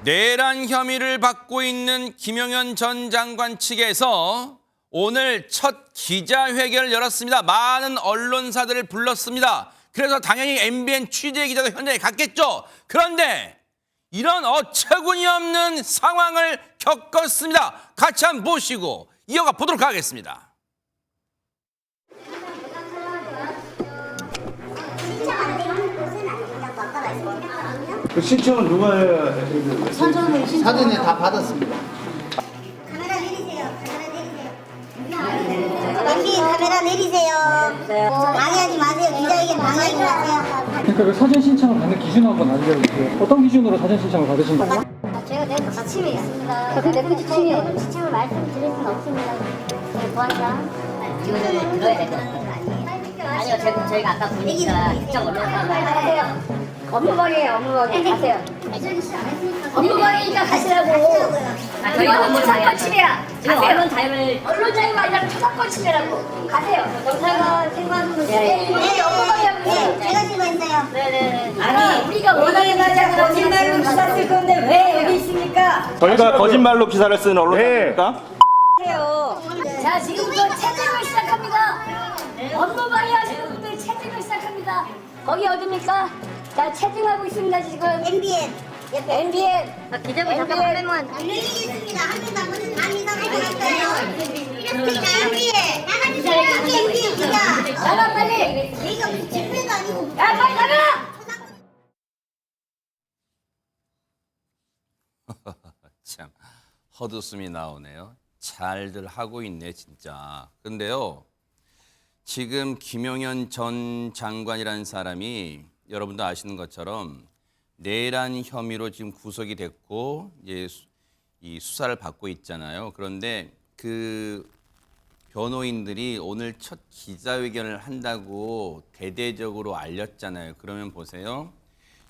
내란 혐의를 받고 있는 김용현 전 장관 측에서 오늘 첫 기자회견을 열었습니다. 많은 언론사들을 불렀습니다. 그래서 당연히 MBN 취재 기자도 현장에 갔겠죠. 그런데 이런 어처구니 없는 상황을 겪었습니다. 같이 한번 보시고 이어가 보도록 하겠습니다. 그 신청은 누가 해야 되는 사전에 다 받았습니다. 카메라 내리세요. MB 카메라 내리세요. 방해하지 마세요. 기자에게 방해하지 마세요. 그러니까 그 사전 신청을 받는 기준 한번 알려주세요. 어떤 기준으로 사전 신청을 받으신 거예요? 제가 내부 지침이 있습니다. 그 내부 지침이요? 지침을 말씀드릴 수는 없습니다. 보안상. 이거는 들어야 될 것 같아요. 아니요, 저희가 아까 보니까 특정 언론사가 업무방해예요. 업무방해. 가세요. 업무방해니까 가시라고. 저희가 언론사건 침해야. 지금 언론 자유를 언론 자유가 아니라 초상권 침해라고. 가세요. 검사가 신고하는 분 네, 업무방해하고 네, 제가 신고했어요. 네네. 아니 우리가 원하는 날짜 거짓말로 기사 쓸 건데 왜 여기 있습니까? 저희가 거짓말로 기사를 쓰는 언론사입니까? 해요. 자 지금부터 채팅을 시작합니다. 업무방해하시는 분들 채팅을 시작합니다. 거기 어딥니까? 자 채팅하고 있습니다 지금. MBN. MBN. 기자분 잠깐 한 명만. 열리겠습니다. 한 명도 안 보는 반 이상 들어갔어요. 이렇습니까 MBN. 나가주세요. MBN 기자. 나가 빨리. 얘가 무슨 집회도 아니고. 야 빨리 나가. 참 헛웃음이 나오네요. 잘들 하고 있네 진짜. 근데요. 지금 김용현 전 장관이라는 사람이 여러분도 아시는 것처럼 내란 혐의로 지금 구속이 됐고 이제 이 수사를 받고 있잖아요. 그런데 그 변호인들이 오늘 첫 기자회견을 한다고 대대적으로 알렸잖아요. 그러면 보세요.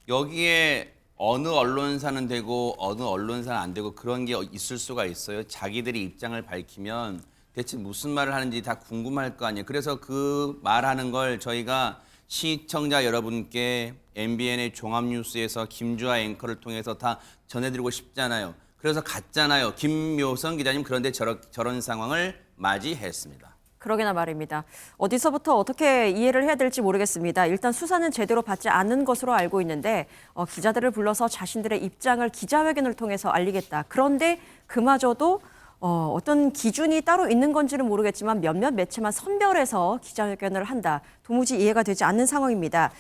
여기에 어느 언론사는 되고 어느 언론사는 안 되고 그런 게 있을 수가 있어요. 자기들이 입장을 밝히면 대체 무슨 말을 하는지 다 궁금할 거 아니에요. 그래서 그 말하는 걸 저희가 시청자 여러분께 MBN의 종합뉴스에서 김주아 앵커를 통해서 다 전해드리고 싶잖아요. 그래서 갔잖아요. 김묘성 기자님 그런데 저런 상황을 맞이했습니다. 그러게나 말입니다. 어디서부터 어떻게 이해를 해야 될지 모르겠습니다. 일단 수사는 제대로 받지 않은 것으로 알고 있는데 기자들을 불러서 자신들의 입장을 기자회견을 통해서 알리겠다. 그런데 그마저도 어떤 기준이 따로 있는 건지는 모르겠지만 몇몇 매체만 선별해서 기자회견을 한다. 도무지 이해가 되지 않는 상황입니다.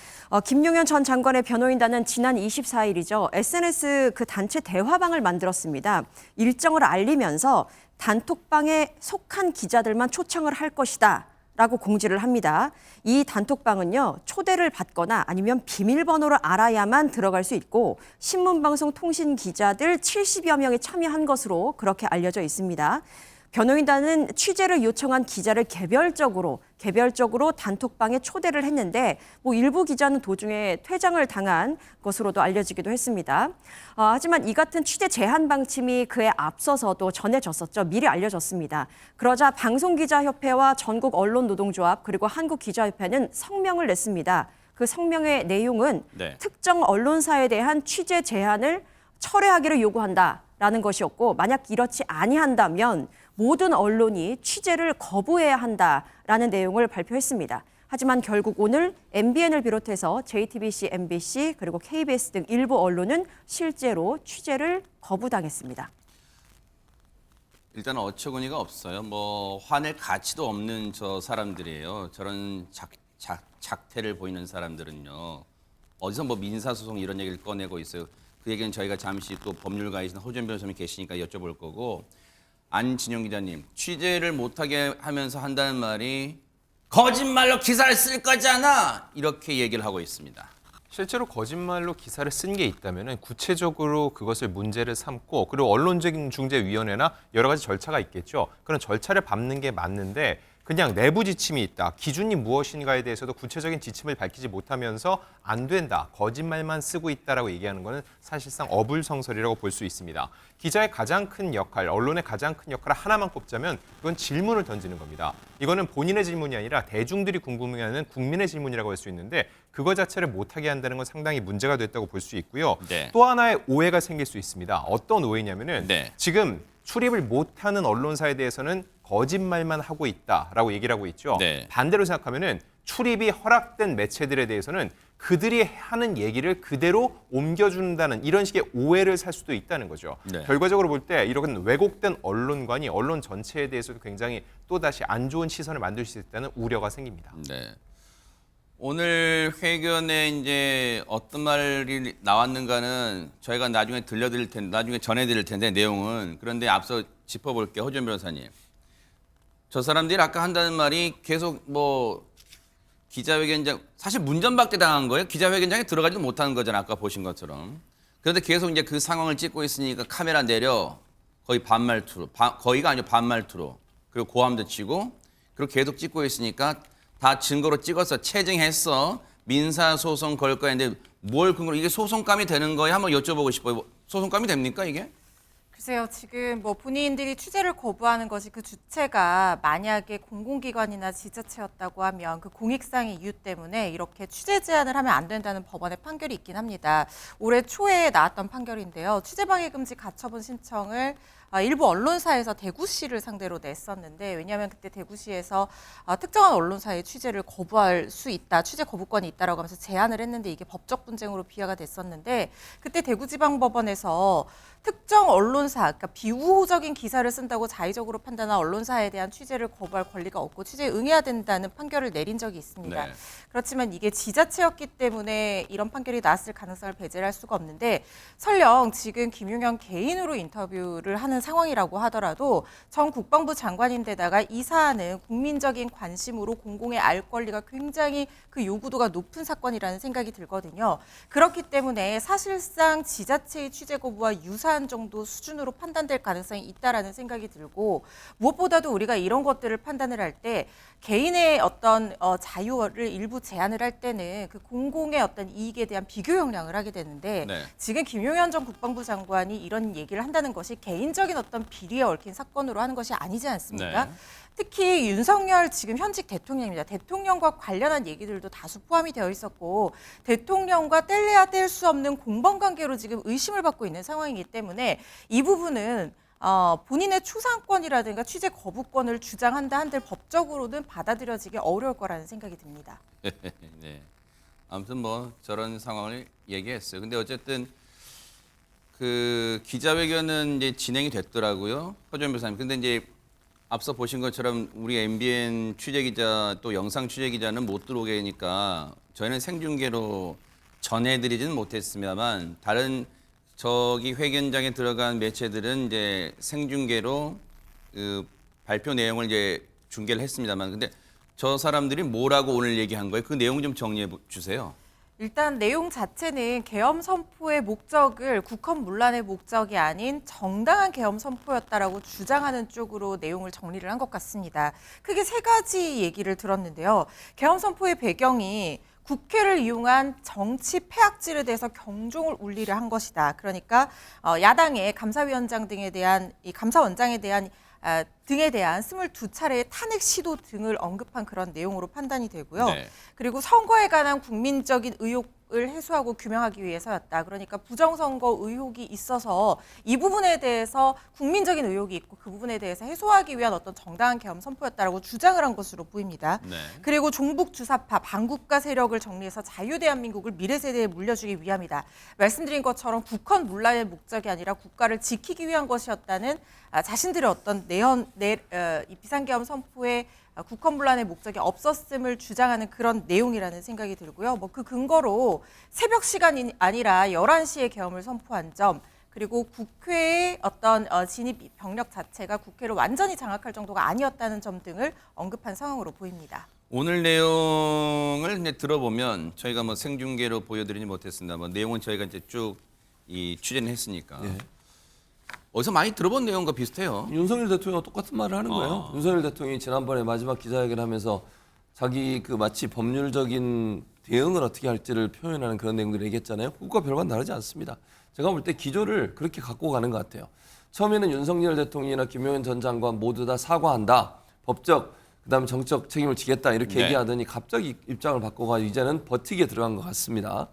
김용현 전 장관의 변호인단은 지난 24일이죠. SNS 그 단체 대화방을 만들었습니다. 일정을 알리면서 단톡방에 속한 기자들만 초청을 할 것이다. 라고 공지를 합니다. 이 단톡방은요, 초대를 받거나 아니면 비밀번호를 알아야만 들어갈 수 있고 신문방송 통신 기자들 70여 명이 참여한 것으로 그렇게 알려져 있습니다. 변호인단은 취재를 요청한 기자를 개별적으로 단톡방에 초대를 했는데 일부 기자는 도중에 퇴장을 당한 것으로도 알려지기도 했습니다. 하지만 이 같은 취재 제한 방침이 그에 앞서서도 전해졌었죠. 미리 알려졌습니다. 그러자 방송기자협회와 전국언론노동조합 그리고 한국기자협회는 성명을 냈습니다. 그 성명의 내용은 특정 언론사에 대한 취재 제한을 철회하기를 요구한다라는 것이었고 만약 이렇지 아니한다면 모든 언론이 취재를 거부해야 한다라는 내용을 발표했습니다. 하지만 결국 오늘 MBN을 비롯해서 JTBC, MBC 그리고 KBS 등 일부 언론은 실제로 취재를 거부당했습니다. 일단 어처구니가 없어요. 화낼 가치도 없는 저 사람들이에요. 저런 작태를 보이는 사람들은요. 어디서 민사소송 이런 얘기를 꺼내고 있어요. 그 얘기는 저희가 잠시 또 법률가이신 허준 변호사님 계시니까 여쭤볼 거고 안진영 기자님, 취재를 못하게 하면서 한다는 말이 거짓말로 기사를 쓸 거잖아 이렇게 얘기를 하고 있습니다. 실제로 거짓말로 기사를 쓴 게 있다면 구체적으로 그것을 문제를 삼고 그리고 언론적인 중재위원회나 여러 가지 절차가 있겠죠. 그런 절차를 밟는 게 맞는데 그냥 내부 지침이 있다. 기준이 무엇인가에 대해서도 구체적인 지침을 밝히지 못하면서 안 된다. 거짓말만 쓰고 있다라고 얘기하는 것은 사실상 어불성설이라고 볼 수 있습니다. 기자의 가장 큰 역할, 언론의 가장 큰 역할을 하나만 꼽자면 그건 질문을 던지는 겁니다. 이거는 본인의 질문이 아니라 대중들이 궁금해하는 국민의 질문이라고 할 수 있는데 그거 자체를 못하게 한다는 건 상당히 문제가 됐다고 볼 수 있고요. 네. 또 하나의 오해가 생길 수 있습니다. 어떤 오해냐면은 네. 지금 출입을 못하는 언론사에 대해서는 거짓말만 하고 있다라고 얘기를 하고 있죠. 네. 반대로 생각하면은 출입이 허락된 매체들에 대해서는 그들이 하는 얘기를 그대로 옮겨준다는 이런 식의 오해를 살 수도 있다는 거죠. 네. 결과적으로 볼 때 이런 왜곡된 언론관이 언론 전체에 대해서도 굉장히 또다시 안 좋은 시선을 만들 수 있다는 우려가 생깁니다. 네. 오늘 회견에 이제 어떤 말이 나왔는가는 저희가 나중에 들려드릴 텐데, 나중에 전해드릴 텐데 내용은. 그런데 앞서 짚어볼게요. 허준 변호사님. 저 사람들이 아까 한다는 말이 계속 뭐 기자회견장, 사실 문전박대 당한 거예요. 기자회견장에 들어가지도 못하는 거잖아요. 아까 보신 것처럼. 그런데 계속 이제 그 상황을 찍고 있으니까 카메라 내려 거의 반말투로, 거의가 아니고 반말투로. 그리고 고함도 치고, 그리고 계속 찍고 있으니까 다 증거로 찍어서 체증했어. 민사소송 걸 거야. 근데 뭘 근거로 이게 소송감이 되는 거예요? 한번 여쭤보고 싶어요. 소송감이 됩니까 이게? 글쎄요, 지금 뭐 본인들이 취재를 거부하는 것이 그 주체가 만약에 공공기관이나 지자체였다고 하면 그 공익상의 이유 때문에 이렇게 취재 제한을 하면 안 된다는 법원의 판결이 있긴 합니다. 올해 초에 나왔던 판결인데요. 취재방해 금지 가처분 신청을 일부 언론사에서 대구시를 상대로 냈었는데 왜냐하면 그때 대구시에서 특정한 언론사의 취재를 거부할 수 있다, 취재 거부권이 있다라고 하면서 제안을 했는데 이게 법적 분쟁으로 비화가 됐었는데 그때 대구지방법원에서 특정 언론사, 그러니까 비우호적인 기사를 쓴다고 자의적으로 판단한 언론사에 대한 취재를 거부할 권리가 없고 취재에 응해야 된다는 판결을 내린 적이 있습니다. 네. 그렇지만 이게 지자체였기 때문에 이런 판결이 나왔을 가능성을 배제를 할 수가 없는데 설령 지금 김용현 개인으로 인터뷰를 하는 상황이라고 하더라도 전 국방부 장관인데다가 이 사안은 국민적인 관심으로 공공의 알 권리가 굉장히 그 요구도가 높은 사건이라는 생각이 들거든요. 그렇기 때문에 사실상 지자체의 취재 거부와 유사한 정도 수준으로 판단될 가능성이 있다라는 생각이 들고 무엇보다도 우리가 이런 것들을 판단을 할 때 개인의 어떤 자유를 일부 제한을 할 때는 그 공공의 어떤 이익에 대한 비교 역량을 하게 되는데 네. 지금 김용현 전 국방부 장관이 이런 얘기를 한다는 것이 개인적인 어떤 비리에 얽힌 사건으로 하는 것이 아니지 않습니까? 네. 특히 윤석열 지금 현직 대통령입니다. 대통령과 관련한 얘기들도 다수 포함이 되어 있었고 대통령과 뗄래야 뗄 수 없는 공범관계로 지금 의심을 받고 있는 상황이기 때문에 이 부분은 본인의 초상권이라든가 취재 거부권을 주장한다 한들 법적으로는 받아들여지기 어려울 거라는 생각이 듭니다. 네. 아무튼 뭐 저런 상황을 얘기했어요. 근데 어쨌든 그 기자회견은 이제 진행이 됐더라고요. 허준 변호사님. 근데 이제 앞서 보신 것처럼 우리 MBN 취재기자 또 영상 취재기자는 못 들어오게 하니까 저희는 생중계로 전해드리지는 못했습니다만 다른 저기 회견장에 들어간 매체들은 이제 생중계로 그 발표 내용을 이제 중계를 했습니다만 근데 저 사람들이 뭐라고 오늘 얘기한 거예요? 그 내용 좀 정리해 주세요. 일단 내용 자체는 계엄 선포의 목적을 국헌 문란의 목적이 아닌 정당한 계엄 선포였다라고 주장하는 쪽으로 내용을 정리를 한 것 같습니다. 크게 세 가지 얘기를 들었는데요. 계엄 선포의 배경이 국회를 이용한 정치 폐악질에 대해서 경종을 울리려 한 것이다. 그러니까 야당의 감사위원장 등에 대한 이 감사원장에 대한 등에 대한 22차례의 탄핵 시도 등을 언급한 그런 내용으로 판단이 되고요. 네. 그리고 선거에 관한 국민적인 의혹을 해소하고 규명하기 위해서였다. 그러니까 부정선거 의혹이 있어서 이 부분에 대해서 국민적인 의혹이 있고 그 부분에 대해서 해소하기 위한 어떤 정당한 계엄 선포였다라고 주장을 한 것으로 보입니다. 네. 그리고 종북 주사파, 반국가 세력을 정리해서 자유대한민국을 미래 세대에 물려주기 위함이다. 말씀드린 것처럼 국헌 문란의 목적이 아니라 국가를 지키기 위한 것이었다는 자신들의 어떤 이 비상계엄 선포에 국헌 문란의 목적이 없었음을 주장하는 그런 내용이라는 생각이 들고요. 뭐 그 근거로 새벽 시간이 아니라 11시에 계엄을 선포한 점, 그리고 국회의 어떤 진입 병력 자체가 국회를 완전히 장악할 정도가 아니었다는 점 등을 언급한 상황으로 보입니다. 오늘 내용을 이제 들어보면 저희가 뭐 생중계로 보여드리지 못했습니다. 뭐 내용은 저희가 이제 쭉 이 취재는 했으니까 어디서 많이 들어본 내용과 비슷해요. 윤석열 대통령 똑같은 말을 하는 거예요. 윤석열 대통령이 지난번에 마지막 기자회견을 하면서 자기 그 마치 법률적인 대응을 어떻게 할지를 표현하는 그런 내용들을 얘기했잖아요. 그것과 별반 다르지 않습니다. 제가 볼 때 기조를 그렇게 갖고 가는 것 같아요. 처음에는 윤석열 대통령이나 김용현 전 장관 모두 다 사과한다. 법적, 그다음에 정적 책임을 지겠다 이렇게 얘기하더니 갑자기 입장을 바꿔가지고 이제는 버티기에 들어간 것 같습니다.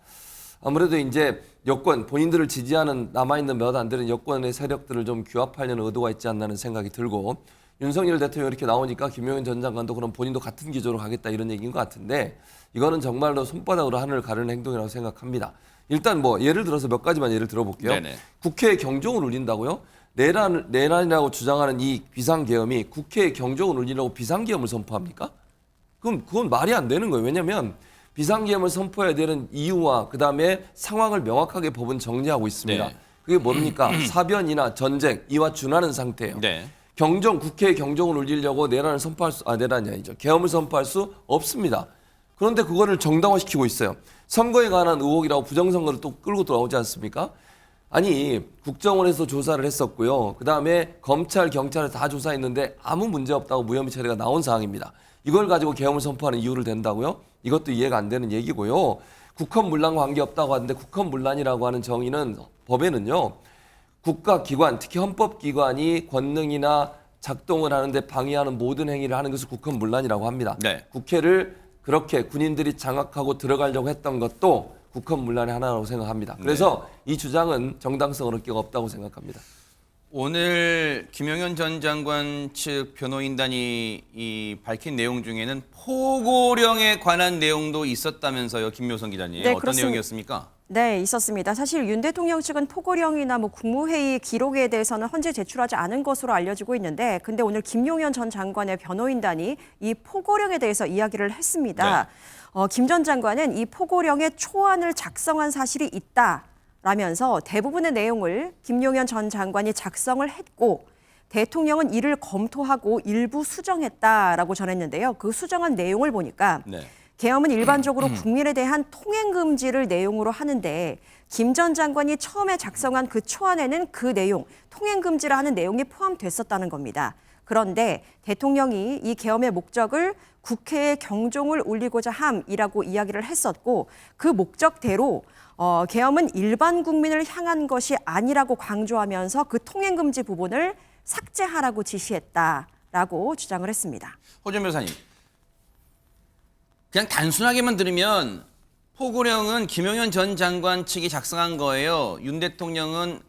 아무래도 이제 여권, 본인들을 지지하는 남아있는 몇 안 되는 여권의 세력들을 좀 규합하려는 의도가 있지 않나는 생각이 들고 윤석열 대통령이 이렇게 나오니까 김용현 전 장관도 그럼 본인도 같은 기조로 가겠다 이런 얘기인 것 같은데 이거는 정말로 손바닥으로 하늘을 가르는 행동이라고 생각합니다. 일단 뭐 예를 들어서 몇 가지만 예를 들어볼게요. 네네. 국회에 경종을 울린다고요? 내란이라고 주장하는 이 비상계엄이 국회에 경종을 울리려고 비상계엄을 선포합니까? 그럼 그건 말이 안 되는 거예요. 왜냐하면 비상계엄을 선포해야 되는 이유와 그다음에 상황을 명확하게 법은 정리하고 있습니다. 네. 그게 뭡니까? 사변이나 전쟁 이와 준하는 상태예요. 네. 국회에 경종을 울리려고 내란을 선포할 수, 내란이 아니죠. 계엄을 선포할 수 없습니다. 그런데 그거를 정당화시키고 있어요. 선거에 관한 의혹이라고 부정선거를 또 끌고 들어오지 않습니까? 아니 국정원에서 조사를 했었고요. 그다음에 검찰, 경찰을 다 조사했는데 아무 문제 없다고 무혐의 처리가 나온 상황입니다. 이걸 가지고 계엄을 선포하는 이유를 댄다고요? 이것도 이해가 안 되는 얘기고요. 국헌문란과 관계없다고 하는데 국헌문란이라고 하는 정의는 법에는요. 국가기관, 특히 헌법기관이 권능이나 작동을 하는데 방해하는 모든 행위를 하는 것을 국헌문란이라고 합니다. 네. 국회를 그렇게 군인들이 장악하고 들어가려고 했던 것도 국헌문란의 하나라고 생각합니다. 그래서 이 주장은 정당성은 어깨가 없다고 생각합니다. 오늘 김용현 전 장관 측 변호인단이 밝힌 내용 중에는 포고령에 관한 내용도 있었다면서요, 김묘선 기자님. 네, 어떤 그렇습니다. 내용이었습니까? 네, 있었습니다. 사실 윤 대통령 측은 포고령이나 국무회의 기록에 대해서는 헌재 제출하지 않은 것으로 알려지고 있는데, 근데 오늘 김용현 전 장관의 변호인단이 이 포고령에 대해서 이야기를 했습니다. 김 전 장관은 이 포고령의 초안을 작성한 사실이 있다라면서 대부분의 내용을 김용현 전 장관이 작성을 했고 대통령은 이를 검토하고 일부 수정했다라고 전했는데요. 그 수정한 내용을 보니까 계엄은 일반적으로 국민에 대한 통행 금지를 내용으로 하는데 김 전 장관이 처음에 작성한 그 초안에는 그 내용, 통행 금지를 하는 내용이 포함됐었다는 겁니다. 그런데 대통령이 이 계엄의 목적을 국회에 경종을 울리고자 함이라고 이야기를 했었고 그 목적대로 계엄은 일반 국민을 향한 것이 아니라고 강조하면서 그 통행 금지 부분을 삭제하라고 지시했다라고 주장을 했습니다. 호준 변호사님. 그냥 단순하게만 들으면 포고령은 김용현 전 장관 측이 작성한 거예요. 윤 대통령은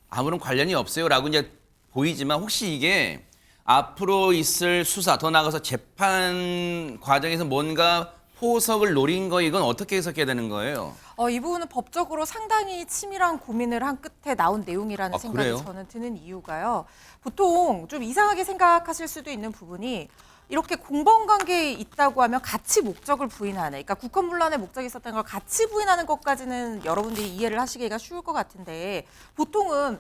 아무런 관련이 없어요라고 이제 보이지만 혹시 이게 앞으로 있을 수사, 더 나아가서 재판 과정에서 뭔가 포석을 노린 거 이건 어떻게 해석해야 되는 거예요? 이 부분은 법적으로 상당히 치밀한 고민을 한 끝에 나온 내용이라는 생각이 그래요? 저는 드는 이유가요. 보통 좀 이상하게 생각하실 수도 있는 부분이 이렇게 공범관계에 있다고 하면 같이 목적을 부인하는, 그러니까 국헌문란의 목적이 있었다는 걸 같이 부인하는 것까지는 여러분들이 이해를 하시기가 쉬울 것 같은데 보통은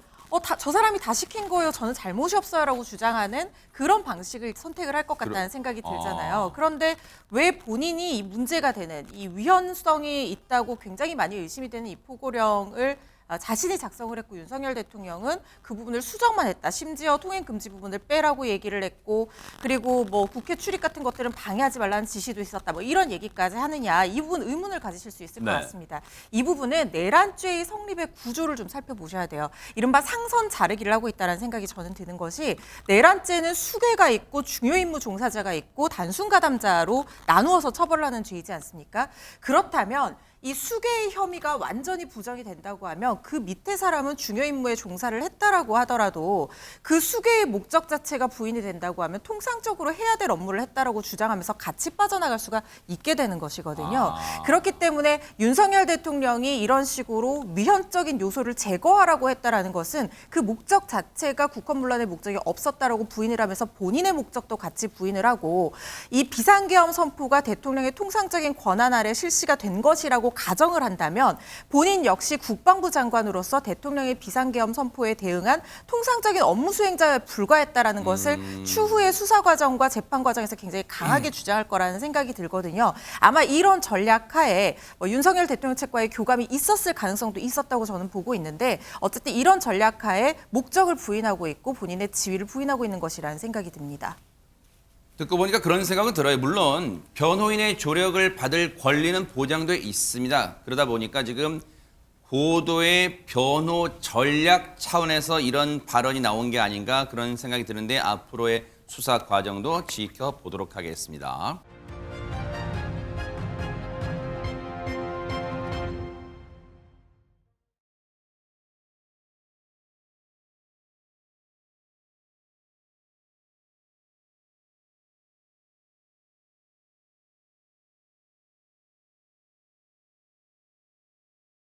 저 사람이 다 시킨 거예요. 저는 잘못이 없어요라고 주장하는 그런 방식을 선택을 할 것 같다는 생각이 들잖아요. 그런데 왜 본인이 이 문제가 되는 이 위헌성이 있다고 굉장히 많이 의심이 되는 이 포고령을 자신이 작성을 했고 윤석열 대통령은 그 부분을 수정만 했다. 심지어 통행 금지 부분을 빼라고 얘기를 했고 그리고 뭐 국회 출입 같은 것들은 방해하지 말라는 지시도 있었다. 뭐 이런 얘기까지 하느냐. 이 부분 의문을 가지실 수 있을 것 같습니다. 이 부분은 내란죄의 성립의 구조를 좀 살펴보셔야 돼요. 이른바 상선 자르기를 하고 있다는 생각이 저는 드는 것이 내란죄는 수괴가 있고 중요 임무 종사자가 있고 단순 가담자로 나누어서 처벌을 하는 죄이지 않습니까? 그렇다면 이 수괴의 혐의가 완전히 부정이 된다고 하면 그 밑에 사람은 중요 임무에 종사를 했다라고 하더라도 그 수괴의 목적 자체가 부인이 된다고 하면 통상적으로 해야 될 업무를 했다라고 주장하면서 같이 빠져나갈 수가 있게 되는 것이거든요. 그렇기 때문에 윤석열 대통령이 이런 식으로 위헌적인 요소를 제거하라고 했다라는 것은 그 목적 자체가 국헌문란의 목적이 없었다라고 부인을 하면서 본인의 목적도 같이 부인을 하고 이 비상계엄 선포가 대통령의 통상적인 권한 아래 실시가 된 것이라고 있다고 가정을 한다면 본인 역시 국방부 장관으로서 대통령의 비상계엄 선포에 대응한 통상적인 업무 수행자에 불과했다라는 것을 추후의 수사 과정과 재판 과정에서 굉장히 강하게 주장할 거라는 생각이 들거든요. 아마 이런 전략 하에 윤석열 대통령 측과의 교감이 있었을 가능성도 있었다고 저는 보고 있는데 어쨌든 이런 전략 하에 목적을 부인하고 있고 본인의 지위를 부인하고 있는 것이라는 생각이 듭니다. 듣고 보니까 그런 생각은 들어요. 물론 변호인의 조력을 받을 권리는 보장돼 있습니다. 그러다 보니까 지금 고도의 변호 전략 차원에서 이런 발언이 나온 게 아닌가 그런 생각이 드는데 앞으로의 수사 과정도 지켜보도록 하겠습니다.